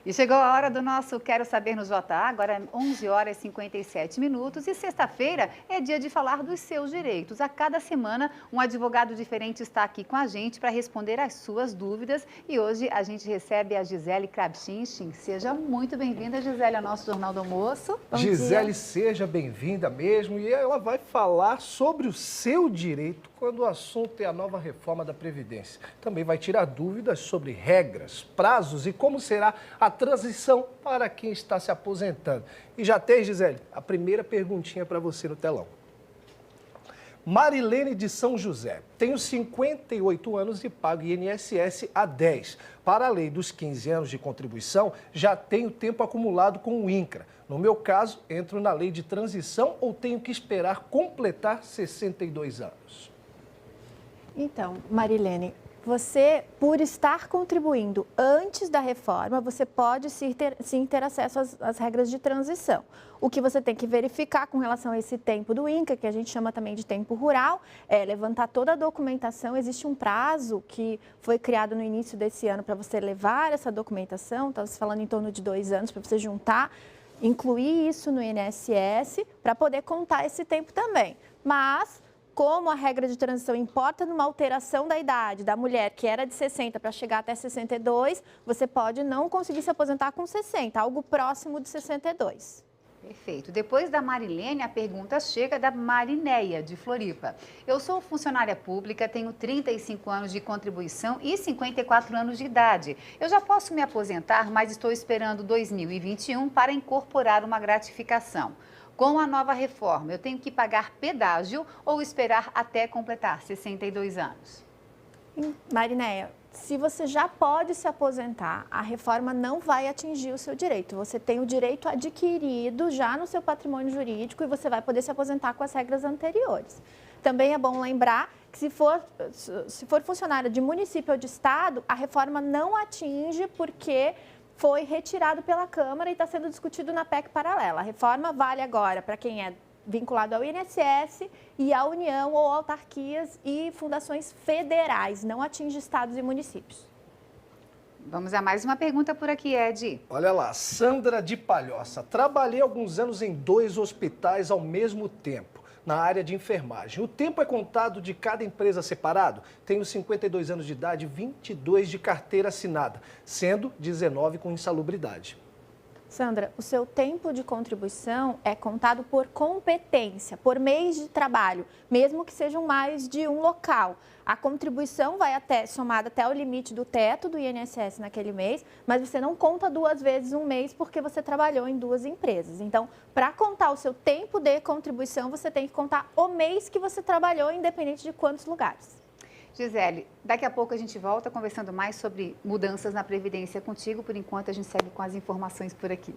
E chegou a hora do nosso Quero Saber no JA, agora é 11 horas e 57 minutos e sexta-feira é dia de falar dos seus direitos. A cada semana, um advogado diferente está aqui com a gente para responder às suas dúvidas e hoje a gente recebe a Gisele Krabchinski. Seja muito bem-vinda, Gisele, ao nosso Jornal do Almoço. Bom Gisele, dia. Seja bem-vinda mesmo e ela vai falar sobre o seu direito quando o assunto é a nova reforma da Previdência. Também vai tirar dúvidas sobre regras, prazos e como será a transição para quem está se aposentando. E já tem, Gisele, a primeira perguntinha para você no telão. Marilene de São José. Tenho 58 anos e pago INSS há 10. Para a lei dos 15 anos de contribuição, já tenho tempo acumulado com o INCRA. No meu caso, entro na lei de transição ou tenho que esperar completar 62 anos? Então, Marilene, você, por estar contribuindo antes da reforma, você pode sim ter acesso às regras de transição. O que você tem que verificar com relação a esse tempo do INCRA, que a gente chama também de tempo rural, é levantar toda a documentação. Existe um prazo que foi criado no início desse ano para você levar essa documentação, estava falando em torno de 2 anos para você juntar, incluir isso no INSS para poder contar esse tempo também. Mas como a regra de transição importa numa alteração da idade da mulher, que era de 60 para chegar até 62, você pode não conseguir se aposentar com 60, algo próximo de 62. Perfeito. Depois da Marilene, a pergunta chega da Marinéia, de Floripa. Eu sou funcionária pública, tenho 35 anos de contribuição e 54 anos de idade. Eu já posso me aposentar, mas estou esperando 2021 para incorporar uma gratificação. Com a nova reforma, eu tenho que pagar pedágio ou esperar até completar 62 anos? Marinéia, se você já pode se aposentar, a reforma não vai atingir o seu direito. Você tem o direito adquirido já no seu patrimônio jurídico e você vai poder se aposentar com as regras anteriores. Também é bom lembrar que se for funcionário de município ou de estado, a reforma não atinge porque foi retirado pela Câmara e está sendo discutido na PEC paralela. A reforma vale agora para quem é vinculado ao INSS e à União ou autarquias e fundações federais, não atinge estados e municípios. Vamos a mais uma pergunta por aqui, Ed. Olha lá, Sandra de Palhoça. Trabalhei alguns anos em 2 hospitais ao mesmo tempo, na área de enfermagem. O tempo é contado de cada empresa separado? Tenho 52 anos de idade, 22 de carteira assinada, sendo 19 com insalubridade. Sandra, o seu tempo de contribuição é contado por competência, por mês de trabalho, mesmo que sejam mais de um local. A contribuição vai somada até o limite do teto do INSS naquele mês, mas você não conta 2 vezes um mês porque você trabalhou em 2 empresas. Então, para contar o seu tempo de contribuição, você tem que contar o mês que você trabalhou, independente de quantos lugares. Gisele, daqui a pouco a gente volta conversando mais sobre mudanças na Previdência contigo. Por enquanto, a gente segue com as informações por aqui.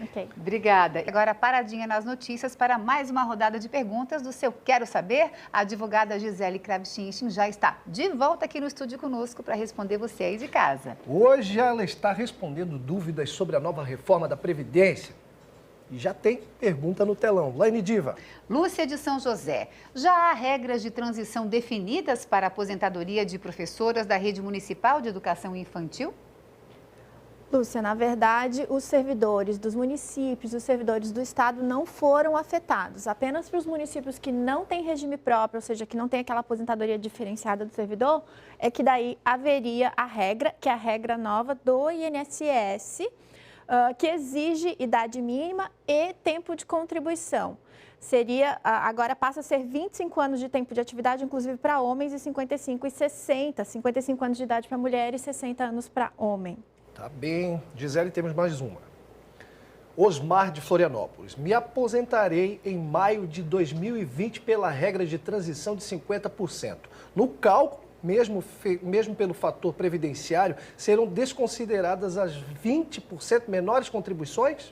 Ok. Obrigada. Agora, paradinha nas notícias para mais uma rodada de perguntas do seu Quero Saber. A advogada Gisele Krabchinski já está de volta aqui no estúdio conosco para responder você aí de casa. Hoje ela está respondendo dúvidas sobre a nova reforma da Previdência. E já tem pergunta no telão. Laine Diva. Lúcia de São José. Já há regras de transição definidas para a aposentadoria de professoras da Rede Municipal de Educação Infantil? Lúcia, na verdade, os servidores dos municípios, os servidores do estado não foram afetados. Apenas para os municípios que não têm regime próprio, ou seja, que não tem aquela aposentadoria diferenciada do servidor, é que daí haveria a regra, que é a regra nova do INSS, que exige idade mínima e tempo de contribuição. Agora passa a ser 25 anos de tempo de atividade, inclusive para homens, e 55 e 60, 55 anos de idade para mulher e 60 anos para homem. Tá bem. Gisele, temos mais uma. Osmar de Florianópolis. Me aposentarei em maio de 2020 pela regra de transição de 50%. No cálculo, mesmo pelo fator previdenciário, serão desconsideradas as 20% menores contribuições?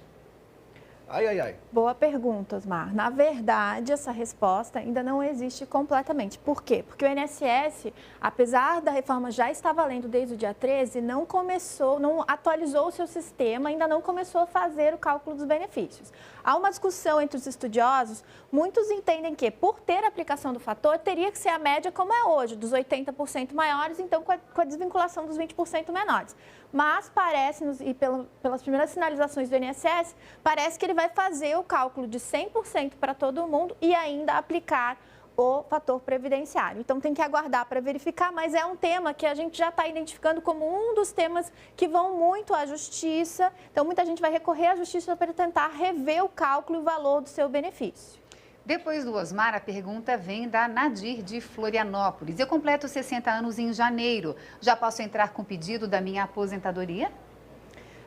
Ai, ai, ai. Boa pergunta, Osmar. Na verdade, essa resposta ainda não existe completamente. Por quê? Porque o INSS, apesar da reforma já estar valendo desde o dia 13, não atualizou o seu sistema, ainda não começou a fazer o cálculo dos benefícios. Há uma discussão entre os estudiosos, muitos entendem que, por ter a aplicação do fator, teria que ser a média como é hoje, dos 80% maiores, então com a desvinculação dos 20% menores. mas parece-nos, e pelas primeiras sinalizações do INSS, parece que ele vai fazer o cálculo de 100% para todo mundo e ainda aplicar o fator previdenciário. Então, tem que aguardar para verificar, mas é um tema que a gente já está identificando como um dos temas que vão muito à justiça. Então, muita gente vai recorrer à justiça para tentar rever o cálculo e o valor do seu benefício. Depois do Osmar, a pergunta vem da Nadir, de Florianópolis. Eu completo 60 anos em janeiro. Já posso entrar com pedido da minha aposentadoria?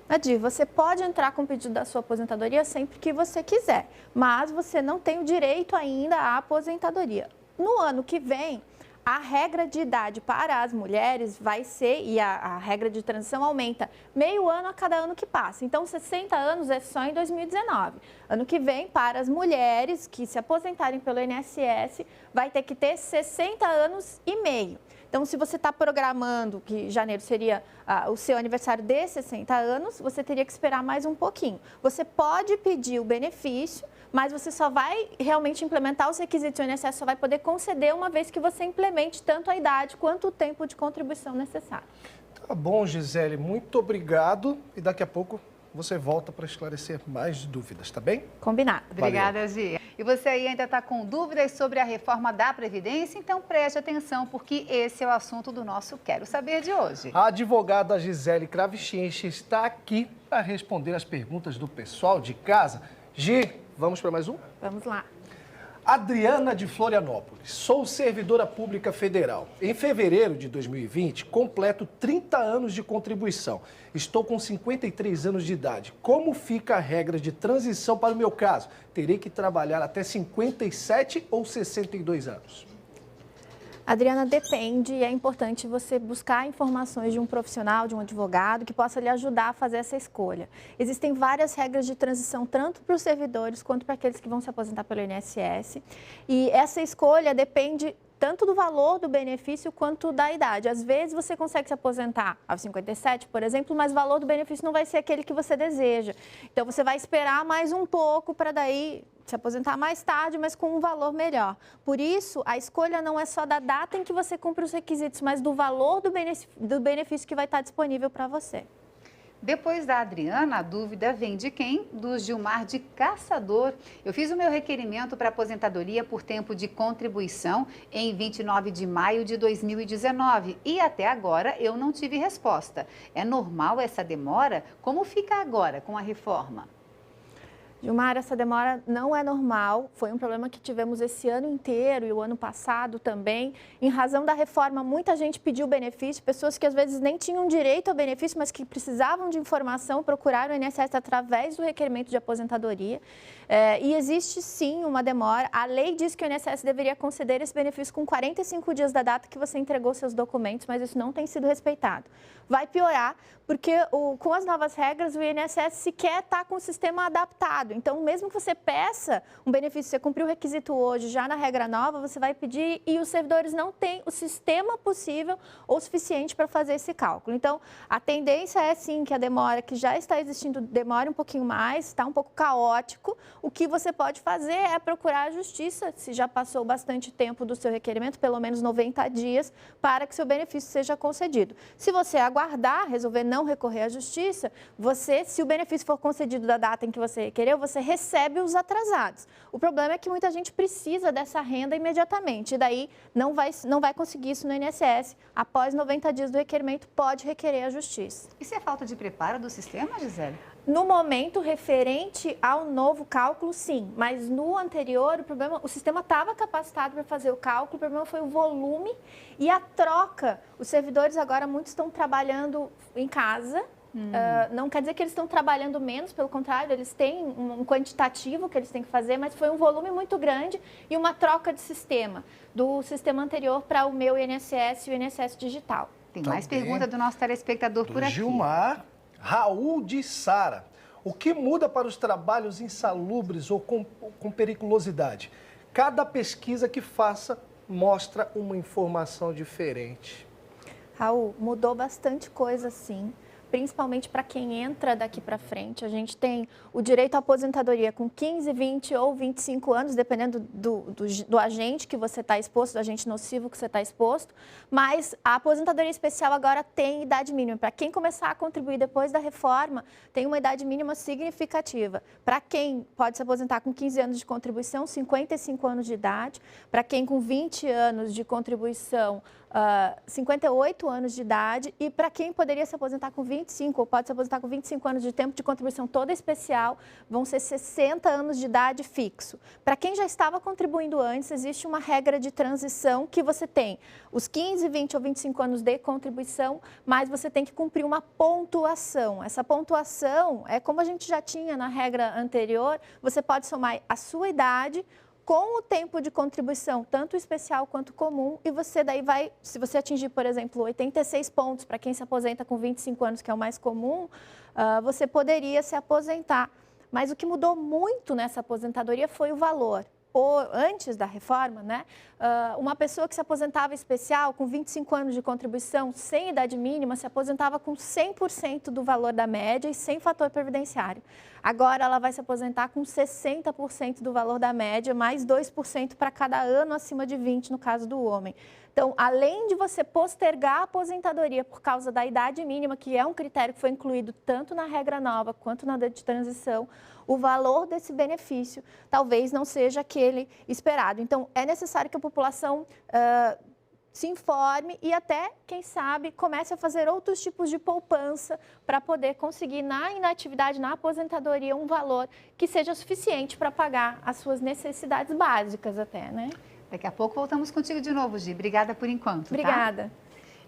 Nadir, você pode entrar com o pedido da sua aposentadoria sempre que você quiser, mas você não tem o direito ainda à aposentadoria. No ano que vem, a regra de idade para as mulheres vai ser, e a regra de transição aumenta meio ano a cada ano que passa. Então, 60 anos é só em 2019. Ano que vem, para as mulheres que se aposentarem pelo INSS, vai ter que ter 60 anos e meio. Então, se você está programando que janeiro seria o seu aniversário de 60 anos, você teria que esperar mais um pouquinho. Você pode pedir o benefício, mas você só vai realmente implementar os requisitos, o INSS só vai poder conceder uma vez que você implemente tanto a idade quanto o tempo de contribuição necessário. Tá bom, Gisele, muito obrigado. E daqui a pouco você volta para esclarecer mais dúvidas, tá bem? Combinado. Obrigada, Gi. E você aí ainda está com dúvidas sobre a reforma da Previdência? Então preste atenção, porque esse é o assunto do nosso Quero Saber de hoje. A advogada Gisele Kravchinski está aqui para responder as perguntas do pessoal de casa. Gi, vamos para mais um? Vamos lá. Adriana de Florianópolis. Sou servidora pública federal. Em fevereiro de 2020, completo 30 anos de contribuição. Estou com 53 anos de idade. Como fica a regra de transição para o meu caso? Terei que trabalhar até 57 ou 62 anos? Adriana, depende e é importante você buscar informações de um profissional, de um advogado, que possa lhe ajudar a fazer essa escolha. Existem várias regras de transição, tanto para os servidores quanto para aqueles que vão se aposentar pelo INSS. E essa escolha depende tanto do valor do benefício quanto da idade. Às vezes você consegue se aposentar aos 57, por exemplo, mas o valor do benefício não vai ser aquele que você deseja. Então você vai esperar mais um pouco para daí se aposentar mais tarde, mas com um valor melhor. Por isso, a escolha não é só da data em que você cumpre os requisitos, mas do valor do benefício que vai estar disponível para você. Depois da Adriana, a dúvida vem de quem? Do Gilmar de Caçador. Eu fiz o meu requerimento para aposentadoria por tempo de contribuição em 29 de maio de 2019 e até agora eu não tive resposta. É normal essa demora? Como fica agora com a reforma? Gilmar, essa demora não é normal, foi um problema que tivemos esse ano inteiro e o ano passado também. Em razão da reforma, muita gente pediu benefício, pessoas que às vezes nem tinham direito ao benefício, mas que precisavam de informação, procuraram o INSS através do requerimento de aposentadoria. E existe sim uma demora. A lei diz que o INSS deveria conceder esse benefício com 45 dias da data que você entregou seus documentos, mas isso não tem sido respeitado. Vai piorar, porque com as novas regras, o INSS sequer está com o sistema adaptado. Então, mesmo que você peça um benefício, você cumpriu o requisito hoje, já na regra nova, você vai pedir e os servidores não têm o sistema possível ou suficiente para fazer esse cálculo. Então, a tendência é sim que a demora que já está existindo demore um pouquinho mais, está um pouco caótico. O que você pode fazer é procurar a justiça, se já passou bastante tempo do seu requerimento, pelo menos 90 dias, para que seu benefício seja concedido. Se você aguardar, resolver não recorrer à justiça, se o benefício for concedido da data em que você requereu, você recebe os atrasados. O problema é que muita gente precisa dessa renda imediatamente, e daí não vai conseguir isso no INSS. Após 90 dias do requerimento, pode requerer à justiça. Isso é falta de preparo do sistema, Gisele? No momento referente ao novo cálculo, sim, mas no anterior, o sistema estava capacitado para fazer o cálculo, o problema foi o volume e a troca. Os servidores agora, muitos estão trabalhando em casa. Não quer dizer que eles estão trabalhando menos, pelo contrário, eles têm um quantitativo que eles têm que fazer, mas foi um volume muito grande e uma troca de sistema, do sistema anterior para o meu INSS e o INSS digital. Tem mais pergunta do nosso telespectador por aqui. Gilmar, Raul de Sara. O que muda para os trabalhos insalubres ou com periculosidade? Cada pesquisa que faça mostra uma informação diferente. Raul, mudou bastante coisa, sim. principalmente para quem entra daqui para frente. A gente tem o direito à aposentadoria com 15, 20 ou 25 anos, dependendo do agente que você está exposto, do agente nocivo que você está exposto, mas a aposentadoria especial agora tem idade mínima. Para quem começar a contribuir depois da reforma, tem uma idade mínima significativa. Para quem pode se aposentar com 15 anos de contribuição, 55 anos de idade. Para quem com 20 anos de contribuição, 58 anos de idade. E para quem poderia se aposentar com 25 ou pode se aposentar com 25 anos de tempo de contribuição toda especial, vão ser 60 anos de idade fixo. Para quem já estava contribuindo antes, existe uma regra de transição que você tem os 15, 20 ou 25 anos de contribuição, mas você tem que cumprir uma pontuação. Essa pontuação é como a gente já tinha na regra anterior, você pode somar a sua idade com o tempo de contribuição, tanto especial quanto comum, e você daí vai, se você atingir, por exemplo, 86 pontos, para quem se aposenta com 25 anos, que é o mais comum, você poderia se aposentar. Mas o que mudou muito nessa aposentadoria foi o valor. Antes da reforma, né, uma pessoa que se aposentava especial com 25 anos de contribuição, sem idade mínima, se aposentava com 100% do valor da média e sem fator previdenciário. Agora ela vai se aposentar com 60% do valor da média, mais 2% para cada ano acima de 20, no caso do homem. Então, além de você postergar a aposentadoria por causa da idade mínima, que é um critério que foi incluído tanto na regra nova quanto na de transição, o valor desse benefício talvez não seja aquele esperado. Então, é necessário que a população se informe e até, quem sabe, comece a fazer outros tipos de poupança para poder conseguir na inatividade, na aposentadoria, um valor que seja suficiente para pagar as suas necessidades básicas até, né? Daqui a pouco voltamos contigo de novo, Gi. Obrigada por enquanto. Obrigada. Tá?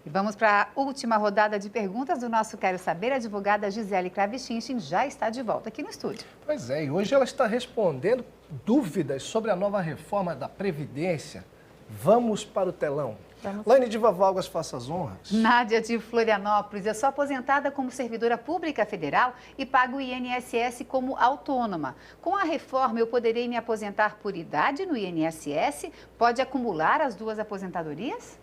E vamos para a última rodada de perguntas do nosso Quero Saber. A advogada Gisele Kravichinchin já está de volta aqui no estúdio. Pois é, e hoje ela está respondendo dúvidas sobre a nova reforma da Previdência. Vamos para o telão. Laine Diva Vargas, faça as honras. Nádia de Florianópolis, eu sou aposentada como servidora pública federal e pago o INSS como autônoma. Com a reforma, eu poderei me aposentar por idade no INSS? Pode acumular as duas aposentadorias?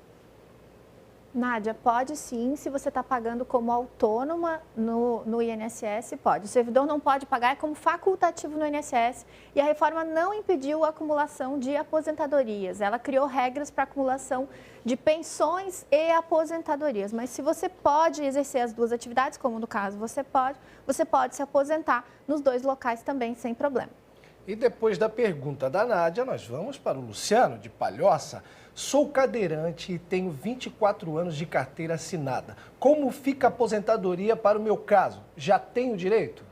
Nádia, pode sim, se você está pagando como autônoma no INSS, pode. O servidor não pode pagar como facultativo no INSS e a reforma não impediu a acumulação de aposentadorias. Ela criou regras para acumulação de pensões e aposentadorias. Mas se você pode exercer as duas atividades, como no caso você pode se aposentar nos dois locais também, sem problema. E depois da pergunta da Nádia, nós vamos para o Luciano, de Palhoça. Sou cadeirante e tenho 24 anos de carteira assinada. Como fica a aposentadoria para o meu caso? Já tenho direito?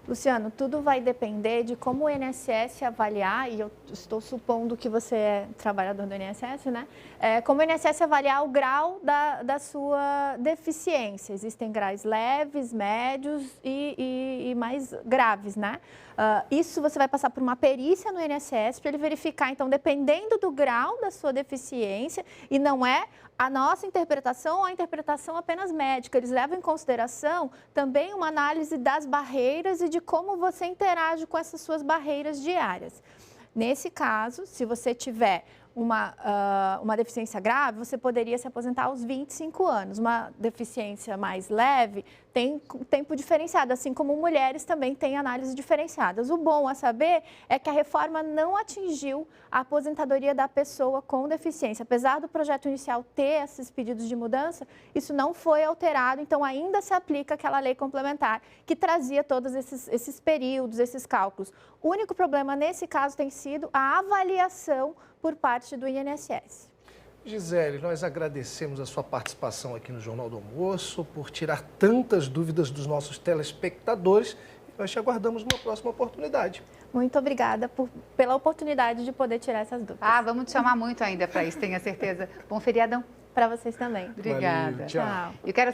Luciano, tudo vai depender de como o INSS avaliar, e eu estou supondo que você é trabalhador do INSS, né? Como o INSS avaliar o grau da sua deficiência. Existem graus leves, médios e mais graves, né? Isso você vai passar por uma perícia no INSS para ele verificar, então, dependendo do grau da sua deficiência, e não é a nossa interpretação ou a interpretação apenas médica. Eles levam em consideração também uma análise das barreiras e de como você interage com essas suas barreiras diárias. Nesse caso, se você tiver uma deficiência grave, você poderia se aposentar aos 25 anos. Uma deficiência mais leve tem tempo diferenciado, assim como mulheres também têm análises diferenciadas. O bom a saber é que a reforma não atingiu a aposentadoria da pessoa com deficiência. Apesar do projeto inicial ter esses pedidos de mudança, isso não foi alterado, então ainda se aplica aquela lei complementar que trazia todos esses períodos, esses cálculos. O único problema nesse caso tem sido a avaliação por parte do INSS. Gisele, nós agradecemos a sua participação aqui no Jornal do Almoço, por tirar tantas dúvidas dos nossos telespectadores. Nós te aguardamos numa próxima oportunidade. Muito obrigada pela oportunidade de poder tirar essas dúvidas. Vamos te chamar muito ainda para isso, tenha certeza. Bom feriadão. Para vocês também. Obrigada. Valeu, tchau. Eu quero